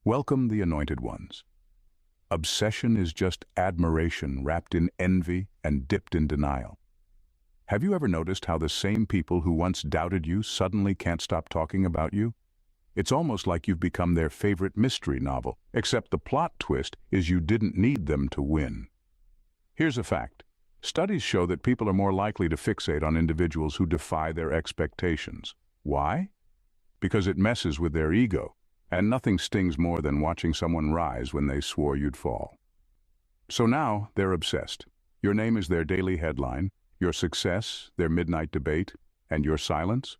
Welcome the anointed ones. Obsession is just admiration wrapped in envy and dipped in denial. Have you ever noticed how the same people who once doubted you suddenly can't stop talking about you? It's almost like you've become their favorite mystery novel, except the plot twist is you didn't need them to win. Here's a fact. Studies show that people are more likely to fixate on individuals who defy their expectations. Why? Because it messes with their ego, and nothing stings more than watching someone rise when they swore you'd fall. So now they're obsessed. Your name is their daily headline, your success, their midnight debate, and your silence?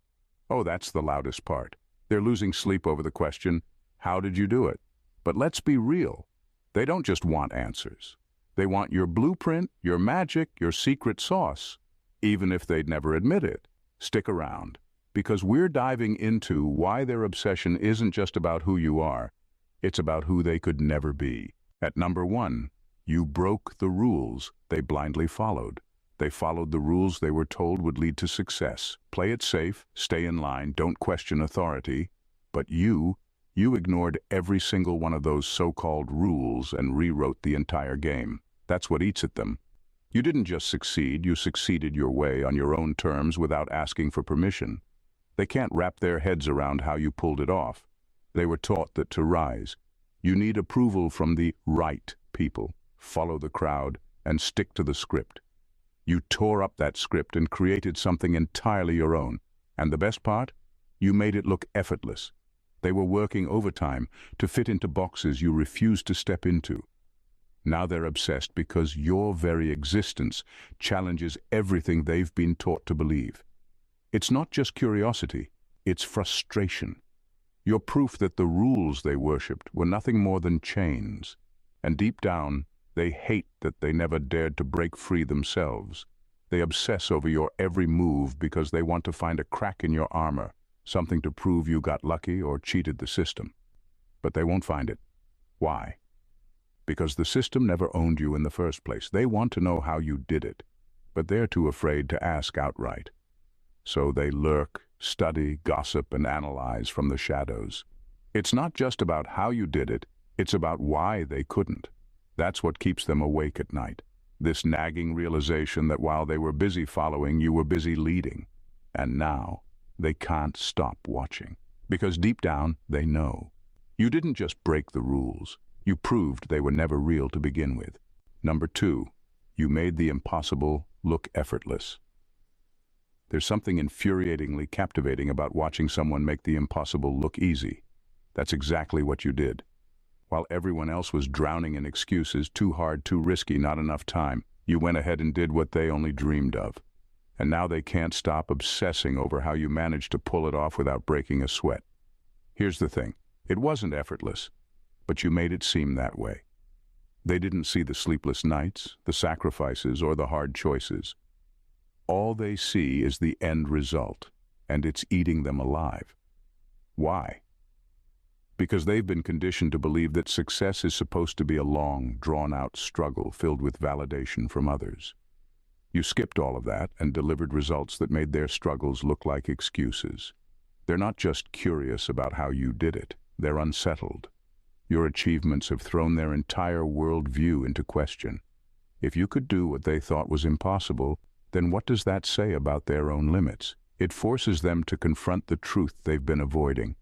Oh, that's the loudest part. They're losing sleep over the question, how did you do it? But let's be real. They don't just want answers. They want your blueprint, your magic, your secret sauce, even if they'd never admit it. Stick around, because we're diving into why their obsession isn't just about who you are, it's about who they could never be. At number 1, you broke the rules they blindly followed. They followed the rules they were told would lead to success. Play it safe, stay in line, don't question authority. But you ignored every single one of those so-called rules and rewrote the entire game. That's what eats at them. You didn't just succeed, you succeeded your way on your own terms without asking for permission. They can't wrap their heads around how you pulled it off. They were taught that to rise, you need approval from the right people. Follow the crowd and stick to the script. You tore up that script and created something entirely your own. And the best part? You made it look effortless. They were working overtime to fit into boxes you refused to step into. Now they're obsessed because your very existence challenges everything they've been taught to believe. It's not just curiosity, it's frustration. You're proof that the rules they worshipped were nothing more than chains. And deep down, they hate that they never dared to break free themselves. They obsess over your every move because they want to find a crack in your armor, something to prove you got lucky or cheated the system. But they won't find it. Why? Because the system never owned you in the first place. They want to know how you did it, but they're too afraid to ask outright. So they lurk, study, gossip, and analyze from the shadows. It's not just about how you did it, it's about why they couldn't. That's what keeps them awake at night. This nagging realization that while they were busy following, you were busy leading. And now, they can't stop watching. Because deep down, they know. You didn't just break the rules. You proved they were never real to begin with. Number 2, you made the impossible look effortless. There's something infuriatingly captivating about watching someone make the impossible look easy. That's exactly what you did. While everyone else was drowning in excuses, too hard, too risky, not enough time, you went ahead and did what they only dreamed of. And now they can't stop obsessing over how you managed to pull it off without breaking a sweat. Here's the thing. It wasn't effortless, but you made it seem that way. They didn't see the sleepless nights, the sacrifices, or the hard choices. All they see is the end result, and it's eating them alive. Why? Because they've been conditioned to believe that success is supposed to be a long, drawn-out struggle filled with validation from others. You skipped all of that and delivered results that made their struggles look like excuses. They're not just curious about how you did it, they're unsettled. Your achievements have thrown their entire worldview into question. If you could do what they thought was impossible, then what does that say about their own limits? It forces them to confront the truth they've been avoiding.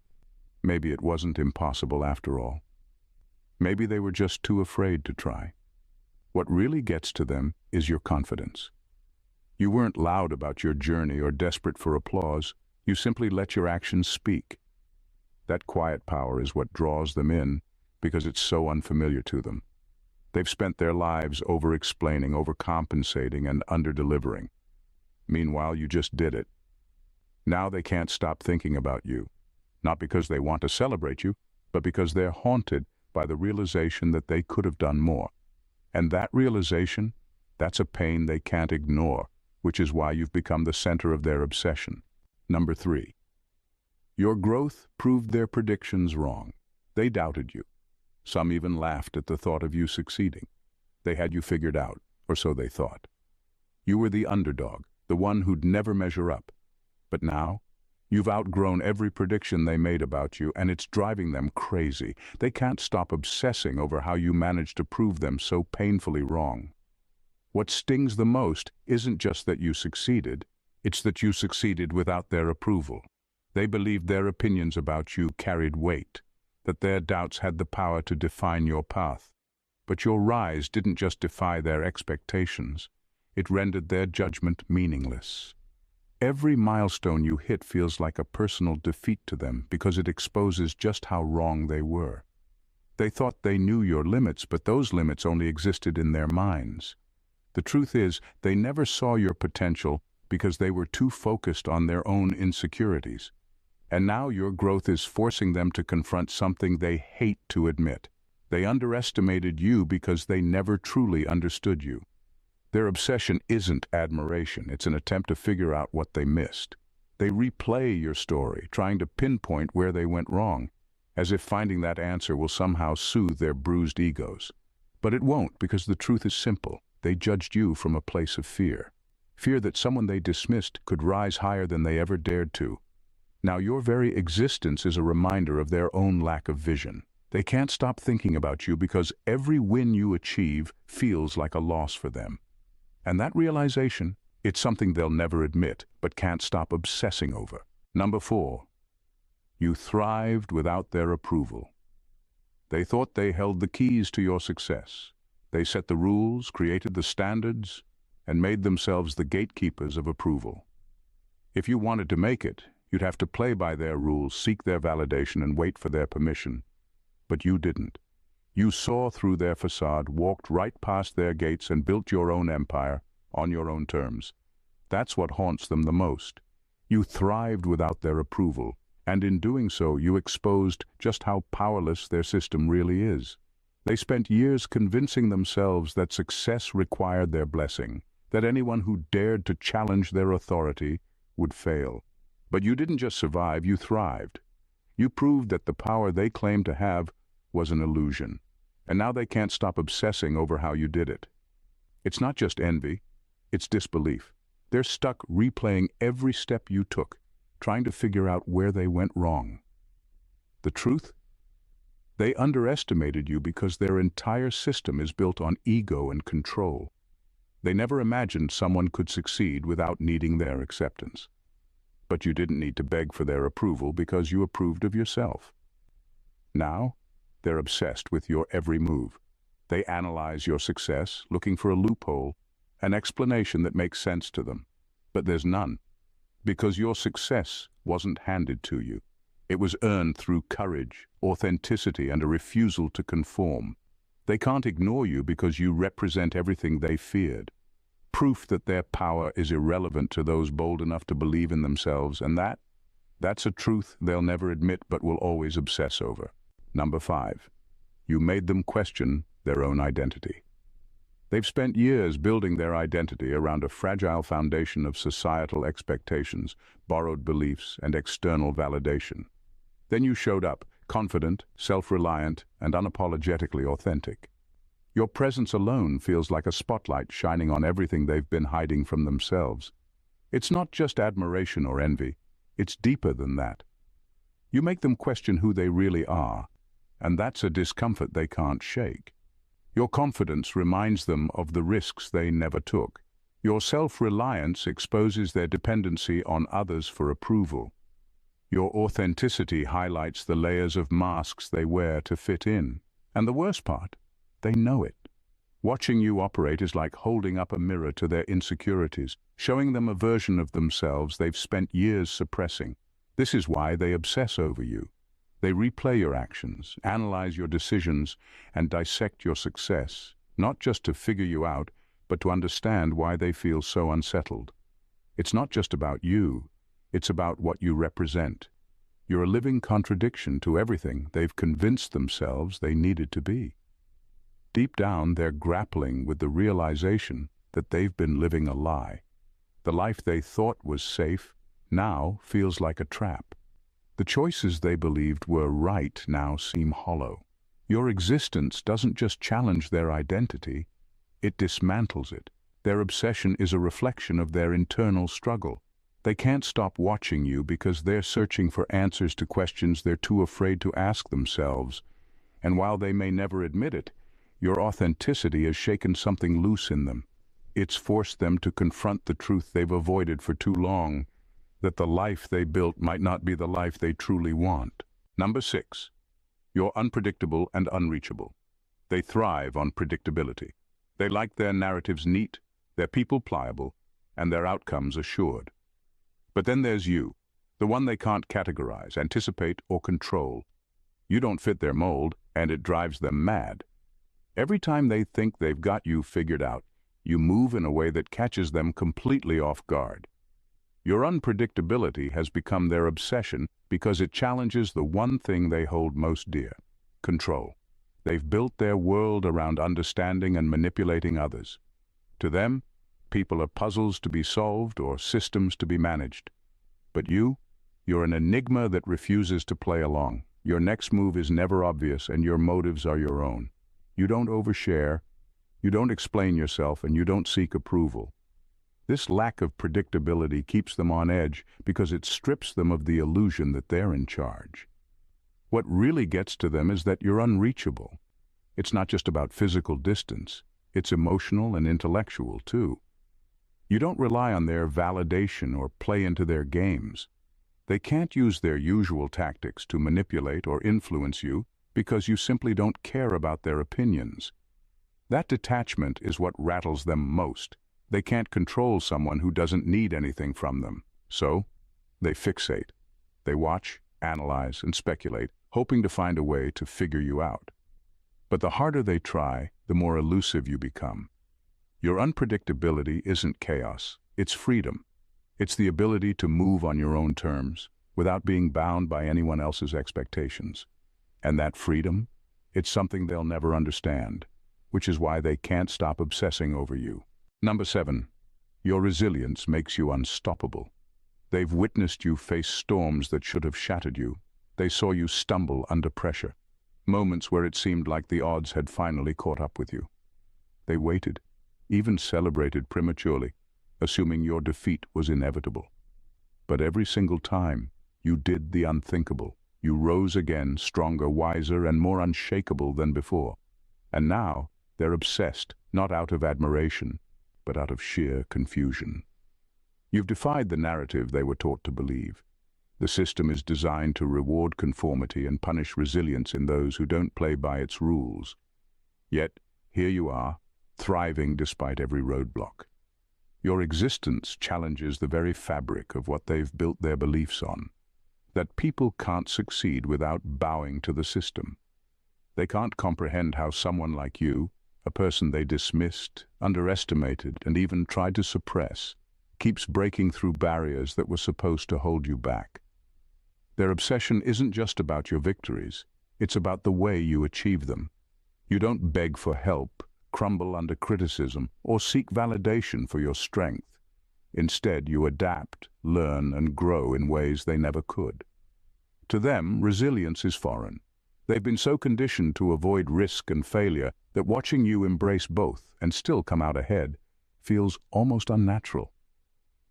Maybe it wasn't impossible after all. Maybe they were just too afraid to try. What really gets to them is your confidence. You weren't loud about your journey or desperate for applause. You simply let your actions speak. That quiet power is what draws them in because it's so unfamiliar to them. They've spent their lives over-explaining, overcompensating, and under-delivering. Meanwhile, you just did it. Now they can't stop thinking about you. Not because they want to celebrate you, but because they're haunted by the realization that they could have done more. And that realization, that's a pain they can't ignore, which is why you've become the center of their obsession. Number 3. Your growth proved their predictions wrong. They doubted you. Some even laughed at the thought of you succeeding. They had you figured out, or so they thought. You were the underdog, the one who'd never measure up. But now, You've outgrown every prediction they made about you, and it's driving them crazy. They can't stop obsessing over how you managed to prove them so painfully wrong. What stings the most isn't just that you succeeded, it's that you succeeded without their approval. They believed their opinions about you carried weight, that their doubts had the power to define your path. But your rise didn't just defy their expectations, it rendered their judgment meaningless. Every milestone you hit feels like a personal defeat to them because it exposes just how wrong they were. They thought they knew your limits, but those limits only existed in their minds. The truth is, they never saw your potential because they were too focused on their own insecurities. And now your growth is forcing them to confront something they hate to admit. They underestimated you because they never truly understood you. Their obsession isn't admiration, it's an attempt to figure out what they missed. They replay your story, trying to pinpoint where they went wrong, as if finding that answer will somehow soothe their bruised egos. But it won't, because the truth is simple. They judged you from a place of fear. Fear that someone they dismissed could rise higher than they ever dared to. Now your very existence is a reminder of their own lack of vision. They can't stop thinking about you because every win you achieve feels like a loss for them. And that realization, it's something they'll never admit, but can't stop obsessing over. Number 4. You thrived without their approval. They thought they held the keys to your success. They set the rules, created the standards, and made themselves the gatekeepers of approval. If you wanted to make it, you'd have to play by their rules, seek their validation, and wait for their permission. But you didn't. You saw through their facade, walked right past their gates, and built your own empire on your own terms. That's what haunts them the most. You thrived without their approval, and in doing so, you exposed just how powerless their system really is. They spent years convincing themselves that success required their blessing, that anyone who dared to challenge their authority would fail. But you didn't just survive, you thrived. You proved that the power they claimed to have was an illusion. And now they can't stop obsessing over how you did it. It's not just envy, it's disbelief. They're stuck replaying every step you took, trying to figure out where they went wrong. The truth? They underestimated you because their entire system is built on ego and control. They never imagined someone could succeed without needing their acceptance. But you didn't need to beg for their approval because you approved of yourself. Now, they're obsessed with your every move. They analyze your success, looking for a loophole, an explanation that makes sense to them. But there's none, because your success wasn't handed to you. It was earned through courage, authenticity, and a refusal to conform. They can't ignore you because you represent everything they feared. Proof that their power is irrelevant to those bold enough to believe in themselves, and that's a truth they'll never admit but will always obsess over. Number 5. You made them question their own identity. They've spent years building their identity around a fragile foundation of societal expectations, borrowed beliefs, and external validation. Then you showed up, confident, self-reliant, and unapologetically authentic. Your presence alone feels like a spotlight shining on everything they've been hiding from themselves. It's not just admiration or envy, it's deeper than that. You make them question who they really are, and that's a discomfort they can't shake. Your confidence reminds them of the risks they never took. Your self-reliance exposes their dependency on others for approval. Your authenticity highlights the layers of masks they wear to fit in. And the worst part, they know it. Watching you operate is like holding up a mirror to their insecurities, showing them a version of themselves they've spent years suppressing. This is why they obsess over you. They replay your actions, analyze your decisions, and dissect your success, not just to figure you out, but to understand why they feel so unsettled. It's not just about you, it's about what you represent. You're a living contradiction to everything they've convinced themselves they needed to be. Deep down, they're grappling with the realization that they've been living a lie. The life they thought was safe now feels like a trap. The choices they believed were right now seem hollow. Your existence doesn't just challenge their identity, it dismantles it. Their obsession is a reflection of their internal struggle. They can't stop watching you because they're searching for answers to questions they're too afraid to ask themselves. And while they may never admit it, your authenticity has shaken something loose in them. It's forced them to confront the truth they've avoided for too long, that the life they built might not be the life they truly want. Number 6. You're unpredictable and unreachable. They thrive on predictability. They like their narratives neat, their people pliable, and their outcomes assured. But then there's you, the one they can't categorize, anticipate, or control. You don't fit their mold, and it drives them mad. Every time they think they've got you figured out, you move in a way that catches them completely off guard. Your unpredictability has become their obsession because it challenges the one thing they hold most dear: control. They've built their world around understanding and manipulating others. To them, people are puzzles to be solved or systems to be managed. But you're an enigma that refuses to play along. Your next move is never obvious, and your motives are your own. You don't overshare, you don't explain yourself, and you don't seek approval. This lack of predictability keeps them on edge because it strips them of the illusion that they're in charge. What really gets to them is that you're unreachable. It's not just about physical distance, it's emotional and intellectual too. You don't rely on their validation or play into their games. They can't use their usual tactics to manipulate or influence you because you simply don't care about their opinions. That detachment is what rattles them most. They can't control someone who doesn't need anything from them. So, they fixate. They watch, analyze, and speculate, hoping to find a way to figure you out. But the harder they try, the more elusive you become. Your unpredictability isn't chaos, it's freedom. It's the ability to move on your own terms, without being bound by anyone else's expectations. And that freedom, it's something they'll never understand, which is why they can't stop obsessing over you. Number 7. Your resilience makes you unstoppable. They've witnessed you face storms that should have shattered you. They saw you stumble under pressure, moments where it seemed like the odds had finally caught up with you. They waited, even celebrated prematurely, assuming your defeat was inevitable. But every single time, you did the unthinkable. You rose again, stronger, wiser, and more unshakable than before. And now, they're obsessed, not out of admiration, but out of sheer confusion. You've defied the narrative they were taught to believe. The system is designed to reward conformity and punish resilience in those who don't play by its rules. Yet, here you are, thriving despite every roadblock. Your existence challenges the very fabric of what they've built their beliefs on, that people can't succeed without bowing to the system. They can't comprehend how someone like you, a person they dismissed, underestimated, and even tried to suppress, keeps breaking through barriers that were supposed to hold you back. Their obsession isn't just about your victories, it's about the way you achieve them. You don't beg for help, crumble under criticism, or seek validation for your strength. Instead, you adapt, learn, and grow in ways they never could. To them, resilience is foreign. They've been so conditioned to avoid risk and failure that watching you embrace both and still come out ahead feels almost unnatural.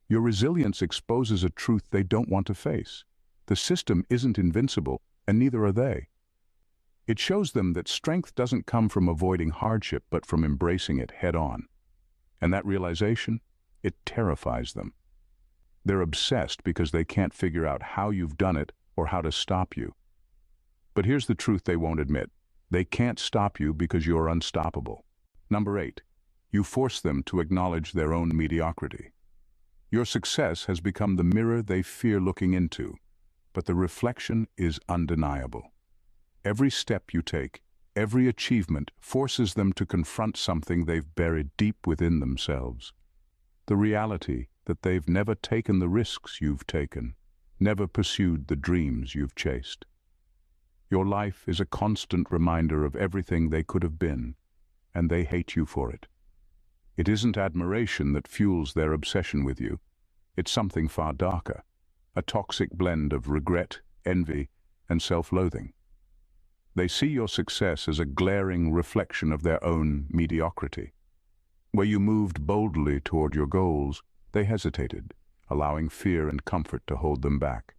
Your resilience exposes a truth they don't want to face. The system isn't invincible, and neither are they. It shows them that strength doesn't come from avoiding hardship, but from embracing it head-on. And that realization, it terrifies them. They're obsessed because they can't figure out how you've done it or how to stop you. But here's the truth they won't admit. They can't stop you because you're unstoppable. Number 8. You force them to acknowledge their own mediocrity. Your success has become the mirror they fear looking into, but the reflection is undeniable. Every step you take, every achievement forces them to confront something they've buried deep within themselves. The reality that they've never taken the risks you've taken, never pursued the dreams you've chased. Your life is a constant reminder of everything they could have been, and they hate you for it. It isn't admiration that fuels their obsession with you. It's something far darker, a toxic blend of regret, envy, and self-loathing. They see your success as a glaring reflection of their own mediocrity. Where you moved boldly toward your goals, they hesitated, allowing fear and comfort to hold them back.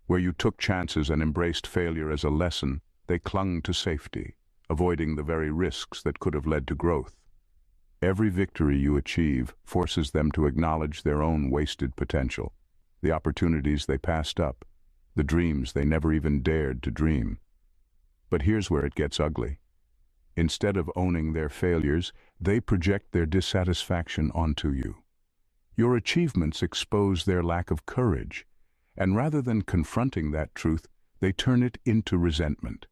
Where you took chances and embraced failure as a lesson, they clung to safety, avoiding the very risks that could have led to growth. Every victory you achieve forces them to acknowledge their own wasted potential, the opportunities they passed up, the dreams they never even dared to dream. But here's where it gets ugly. Instead of owning their failures, they project their dissatisfaction onto you. Your achievements expose their lack of courage, and rather than confronting that truth, they turn it into resentment.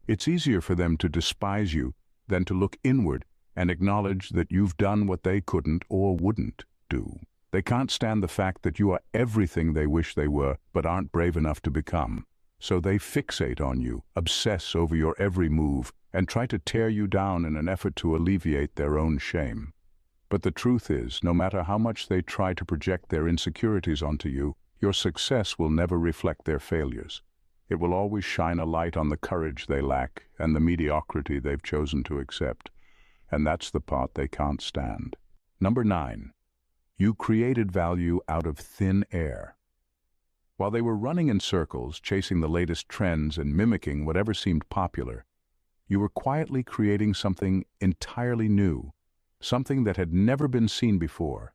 It's easier for them to despise you than to look inward and acknowledge that you've done what they couldn't or wouldn't do. They can't stand the fact that you are everything they wish they were, but aren't brave enough to become. So they fixate on you, obsess over your every move, and try to tear you down in an effort to alleviate their own shame. But the truth is, no matter how much they try to project their insecurities onto you, your success will never reflect their failures. It will always shine a light on the courage they lack and the mediocrity they've chosen to accept. And that's the part they can't stand. Number 9. You created value out of thin air. While they were running in circles, chasing the latest trends and mimicking whatever seemed popular, you were quietly creating something entirely new, something that had never been seen before.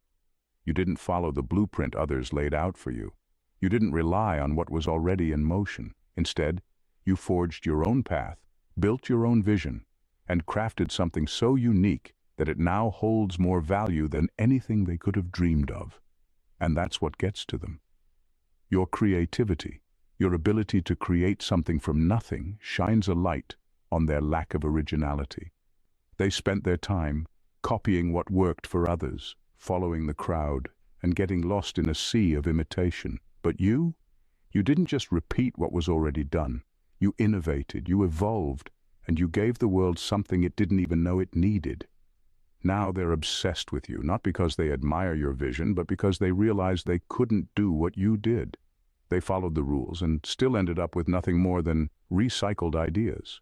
You didn't follow the blueprint others laid out for you. You didn't rely on what was already in motion. Instead, you forged your own path, built your own vision, and crafted something so unique that it now holds more value than anything they could have dreamed of. And that's what gets to them. Your creativity, your ability to create something from nothing, shines a light on their lack of originality. They spent their time copying what worked for others, following the crowd, and getting lost in a sea of imitation. But you didn't just repeat what was already done. You innovated, you evolved, and you gave the world something it didn't even know it needed. Now they're obsessed with you, not because they admire your vision, but because they realize they couldn't do what you did. They followed the rules and still ended up with nothing more than recycled ideas.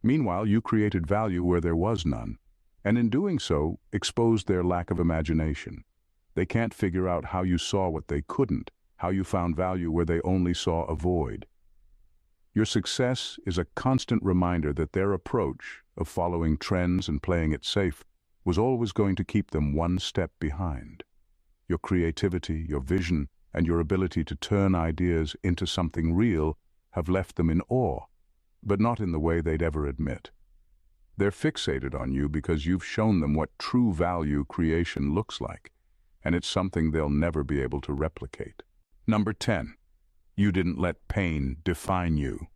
Meanwhile, you created value where there was none, and in doing so, exposed their lack of imagination. They can't figure out how you saw what they couldn't, how you found value where they only saw a void. Your success is a constant reminder that their approach of following trends and playing it safe was always going to keep them one step behind. Your creativity, your vision, and your ability to turn ideas into something real have left them in awe, but not in the way they'd ever admit. They're fixated on you because you've shown them what true value creation looks like, and it's something they'll never be able to replicate. Number 10. You didn't let pain define you.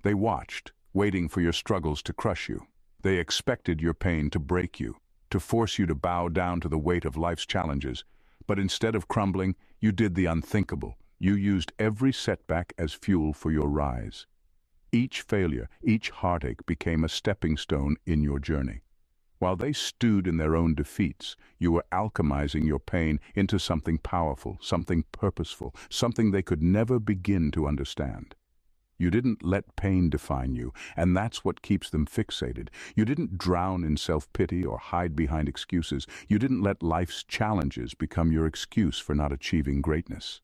They watched, waiting for your struggles to crush you. They expected your pain to break you, to force you to bow down to the weight of life's challenges. But instead of crumbling, you did the unthinkable. You used every setback as fuel for your rise. Each failure, each heartache became a stepping stone in your journey. While they stewed in their own defeats, you were alchemizing your pain into something powerful, something purposeful, something they could never begin to understand. You didn't let pain define you, and that's what keeps them fixated. You didn't drown in self-pity or hide behind excuses. You didn't let life's challenges become your excuse for not achieving greatness.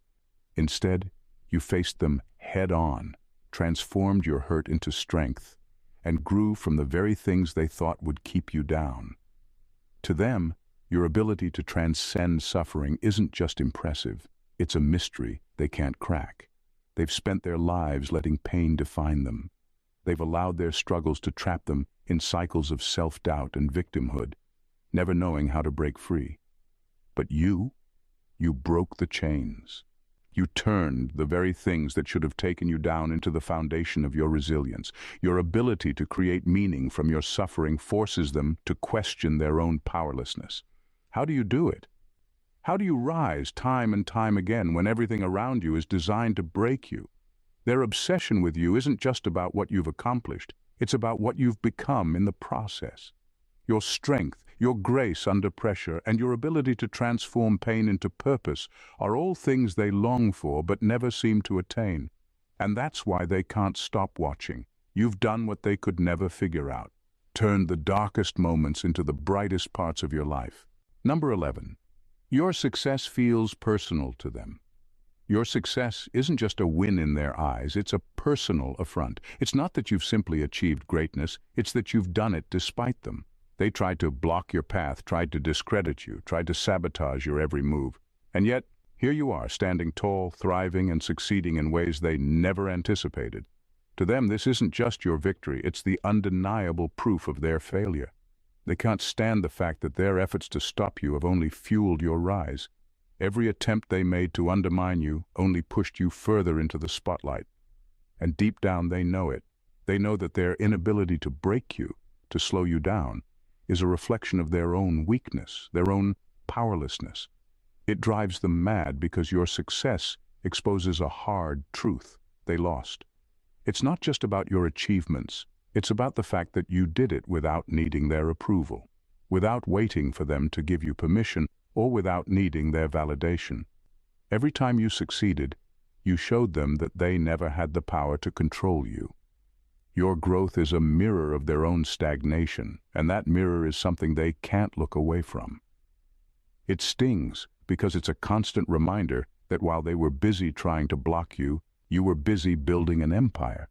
Instead, you faced them head-on, transformed your hurt into strength, and grew from the very things they thought would keep you down. To them, your ability to transcend suffering isn't just impressive, it's a mystery they can't crack. They've spent their lives letting pain define them. They've allowed their struggles to trap them in cycles of self-doubt and victimhood, never knowing how to break free. But you broke the chains. You turned the very things that should have taken you down into the foundation of your resilience. Your ability to create meaning from your suffering forces them to question their own powerlessness. How do you do it? How do you rise time and time again when everything around you is designed to break you? Their obsession with you isn't just about what you've accomplished, it's about what you've become in the process. Your strength, your grace under pressure, and your ability to transform pain into purpose are all things they long for but never seem to attain. And that's why they can't stop watching. You've done what they could never figure out, turned the darkest moments into the brightest parts of your life. Number 11. Your success feels personal to them. Your success isn't just a win in their eyes, it's a personal affront. It's not that you've simply achieved greatness, it's that you've done it despite them. They tried to block your path, tried to discredit you, tried to sabotage your every move. And yet, here you are, standing tall, thriving, and succeeding in ways they never anticipated. To them, this isn't just your victory, it's the undeniable proof of their failure. They can't stand the fact that their efforts to stop you have only fueled your rise. Every attempt they made to undermine you only pushed you further into the spotlight. And deep down they know it. They know that their inability to break you, to slow you down, is a reflection of their own weakness, their own powerlessness. It drives them mad because your success exposes a hard truth: they lost. It's not just about your achievements, it's about the fact that you did it without needing their approval, without waiting for them to give you permission, or without needing their validation. Every time you succeeded, you showed them that they never had the power to control you. Your growth is a mirror of their own stagnation, and that mirror is something they can't look away from. It stings because it's a constant reminder that while they were busy trying to block you, you were busy building an empire.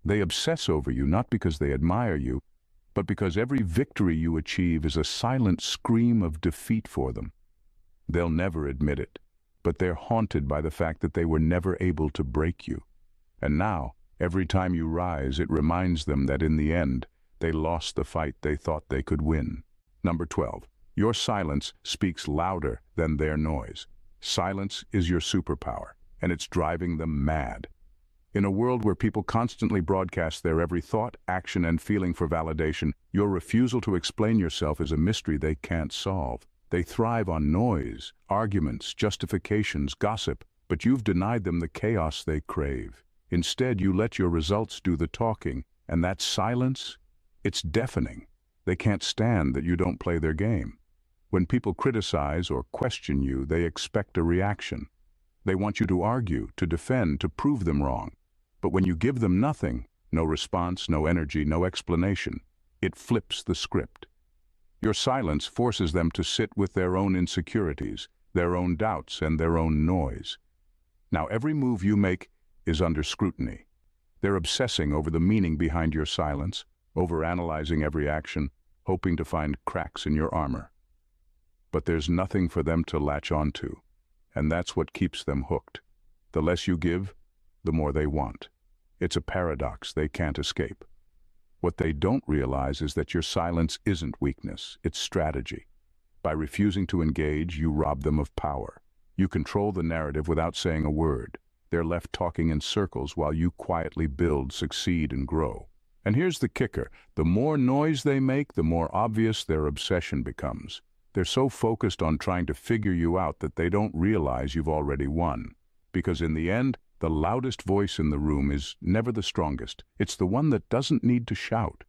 They obsess over you not because they admire you, but because every victory you achieve is a silent scream of defeat for them. They'll never admit it, but they're haunted by the fact that they were never able to break you. And now, every time you rise, it reminds them that in the end, they lost the fight they thought they could win. Number 12. Your silence speaks louder than their noise. Silence is your superpower, and it's driving them mad. In a world where people constantly broadcast their every thought, action, and feeling for validation, your refusal to explain yourself is a mystery they can't solve. They thrive on noise, arguments, justifications, gossip, but you've denied them the chaos they crave. Instead, you let your results do the talking, and that silence, it's deafening. They can't stand that you don't play their game. When people criticize or question you, they expect a reaction. They want you to argue, to defend, to prove them wrong. But when you give them nothing, no response, no energy, no explanation, it flips the script. Your silence forces them to sit with their own insecurities, their own doubts, and their own noise. Now, every move you make is under scrutiny. They're obsessing over the meaning behind your silence, overanalyzing every action, hoping to find cracks in your armor. But there's nothing for them to latch onto, and that's what keeps them hooked. The less you give, the more they want. It's a paradox they can't escape. What they don't realize is that your silence isn't weakness, it's strategy. By refusing to engage, you rob them of power. You control the narrative without saying a word. They're left talking in circles while you quietly build, succeed, and grow. And here's the kicker: the more noise they make, the more obvious their obsession becomes. They're so focused on trying to figure you out that they don't realize you've already won. Because in the end, the loudest voice in the room is never the strongest. It's the one that doesn't need to shout.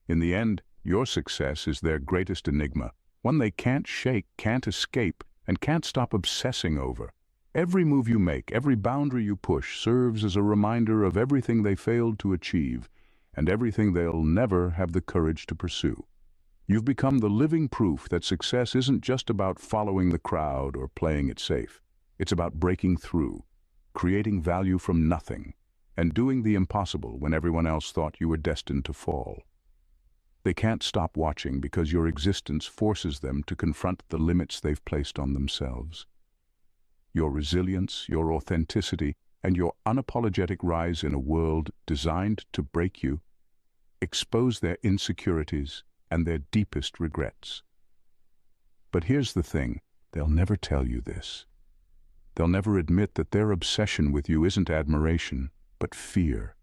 In the end, your success is their greatest enigma, one they can't shake, can't escape, and can't stop obsessing over. Every move you make, every boundary you push serves as a reminder of everything they failed to achieve and everything they'll never have the courage to pursue. You've become the living proof that success isn't just about following the crowd or playing it safe. It's about breaking through, creating value from nothing, and doing the impossible when everyone else thought you were destined to fall. They can't stop watching because your existence forces them to confront the limits they've placed on themselves. Your resilience, your authenticity, and your unapologetic rise in a world designed to break you expose their insecurities and their deepest regrets. But here's the thing, they'll never tell you this. They'll never admit that their obsession with you isn't admiration, but fear.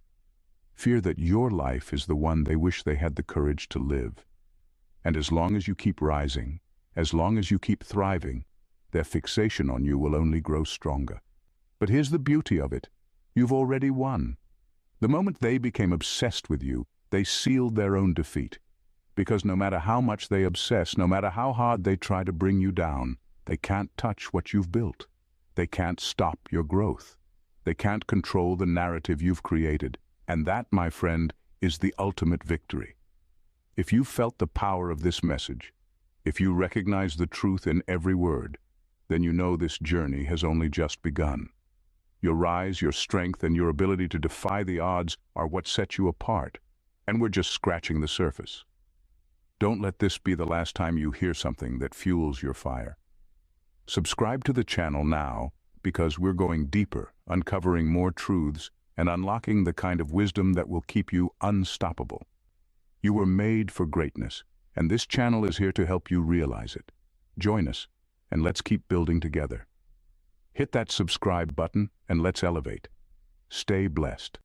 Fear that your life is the one they wish they had the courage to live. And as long as you keep rising, as long as you keep thriving, their fixation on you will only grow stronger. But here's the beauty of it. You've already won. The moment they became obsessed with you, they sealed their own defeat. Because no matter how much they obsess, no matter how hard they try to bring you down, they can't touch what you've built. They can't stop your growth. They can't control the narrative you've created. And that, my friend, is the ultimate victory. If you felt the power of this message, If you recognize the truth in every word, then you know this journey has only just begun. Your rise, your strength, and your ability to defy the odds are what set you apart, and we're just scratching the surface. Don't let this be the last time you hear something that fuels your fire. Subscribe to the channel now, because we're going deeper, uncovering more truths, and unlocking the kind of wisdom that will keep you unstoppable. You were made for greatness, and this channel is here to help you realize it. Join us, and let's keep building together. Hit that subscribe button, and let's elevate. Stay blessed.